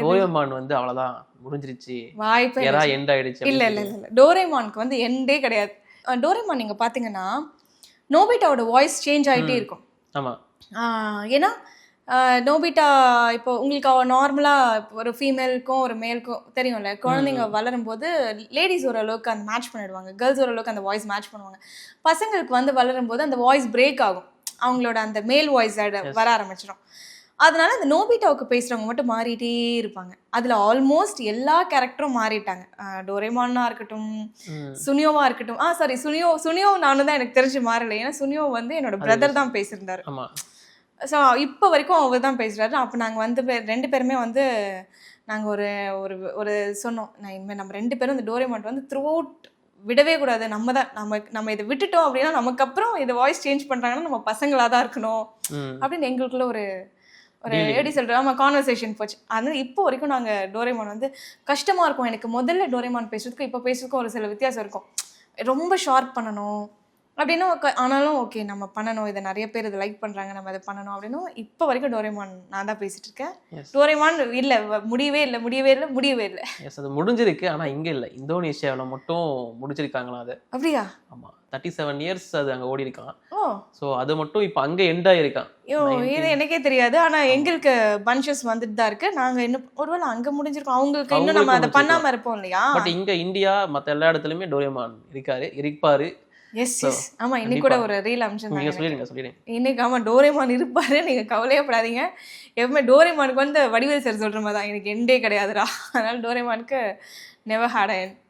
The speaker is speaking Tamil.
டோரேமான் வந்து அவ்வளவுதான் முடிஞ்சிருச்சு, வாய்ப்பே எரா எண்ட் ஆயிடுச்சு. இல்ல இல்ல இல்ல டோரேமானுக்கு வந்து எண்டே கிடையாது. டோரேமான் நீங்க பாத்தீங்கன்னா நோபிட்டாவோட வாய்ஸ் சேஞ்ச் ஆகிட்டே இருக்கும். ஆமா. ஏன்னா நோபிட்டா இப்போ உங்களுக்கு நார்மலாக ஒரு ஃபீமேலுக்கும் ஒரு மேலுக்கும் தெரியும்ல, குழந்தைங்க வளரும் போது லேடிஸ் ஓரளவுக்கு அந்த மேட்ச் பண்ணிடுவாங்க, கேர்ள்ஸ் ஓரளவுக்கு அந்த வாய்ஸ் மேட்ச் பண்ணுவாங்க. பசங்களுக்கு வந்து வளரும் போது அந்த வாய்ஸ் பிரேக் ஆகும், அவங்களோட அந்த மேல் வாய்ஸ் வர ஆரம்பிச்சிடும். அதனால அந்த நோபிட்டாவுக்கு பேசுகிறவங்க மட்டும் மாறிட்டே இருப்பாங்க. அதில் ஆல்மோஸ்ட் எல்லா கேரக்டரும் மாறிட்டாங்க. டோரேமானா இருக்கட்டும், சுனியோவா இருக்கட்டும். சாரி சுனியோ நானும் தான் எனக்கு தெரிஞ்சு மாறலை. ஏன்னா சுனியோ வந்து என்னோட பிரதர் தான் பேசியிருந்தாரு. ஸோ இப்போ வரைக்கும் அவர் தான் பேசுகிறாரு. அப்போ நாங்கள் வந்து ரெண்டு பேருமே வந்து நாங்கள் ஒரு ஒரு ஒரு சொன்னோம், நான் இனிமேல் நம்ம ரெண்டு பேரும் இந்த டோரேமான் வந்து த்ரூ அவுட் விடவே கூடாது. நம்ம இதை விட்டுட்டோம் அப்படின்னா நமக்கு அப்புறம் இதை வாய்ஸ் சேஞ்ச் பண்ணுறாங்கன்னா நம்ம பசங்களாக தான் இருக்கணும் அப்படின்னு எங்களுக்குள்ள ஒரு எப்படி சொல்கிறோம், நம்ம கான்வர்சேஷன் போச்சு. அதனால இப்போ வரைக்கும் நாங்கள் டோரேமான் வந்து கஷ்டமாக இருக்கும். எனக்கு முதல்ல டோரேமான் பேசுறதுக்கும் இப்போ பேசுறதுக்கும் ஒரு சில வித்தியாசம் இருக்கும். ரொம்ப ஷார்ப் பண்ணணும் அப்படின்னா, ஆனாலும் ஓகே நம்ம பண்ணணும், இதை நிறைய பேர் இதை லைக் பண்ணுறாங்க, நம்ம இதை பண்ணணும் அப்படின்னும் இப்போ வரைக்கும் டோரேமான் நான் தான் பேசிட்டு இருக்கேன். டோரேமான் இல்லை முடியவே இல்லை. எஸ், அது முடிஞ்சிருக்கு. ஆனால் இங்கே இல்லை, இந்தோனேஷியாவில் மட்டும் முடிச்சிருக்காங்களா அது? அப்படியா? ஆமாம், 37 இயர்ஸ் அது அங்கே ஓடி இருக்கான். ஸோ அது மட்டும் இப்போ அங்கே எண்ட் ஆகிருக்கான். இது எனக்கே தெரியாது. ஆனால் எங்களுக்கு பஞ்சஸ் வந்துட்டு தான் இருக்கு. நாங்கள் இன்னும் ஒருவேளை அங்கே முடிஞ்சிருக்கோம், அவங்களுக்கு இன்னும் நம்ம அதை பண்ணாமல் இருப்போம் இல்லையா? பட் இங்கே இந்தியா மற்ற எல்லா இடத்துலையுமே டோரேமான் இருப்பாரு. எஸ் எஸ், ஆமா, இன்னைக்கு கூட ஒரு ரீல் அனுப்பிச்சிருந்தாங்க. சொல்லிடுங்க. இன்னைக்கு ஆமா டோரேமான் இருப்பாரு, நீங்க கவலையப்படாதீங்க. எப்பவுமே டோரேமானுக்கு வந்து வடிவேல் சார் சொல்ற மாதிரி தான், எனக்கு எண்டே கிடையாதுடா. அதனால டோரேமானுக்கு நெவர் ஹேட் அ எண்ட்.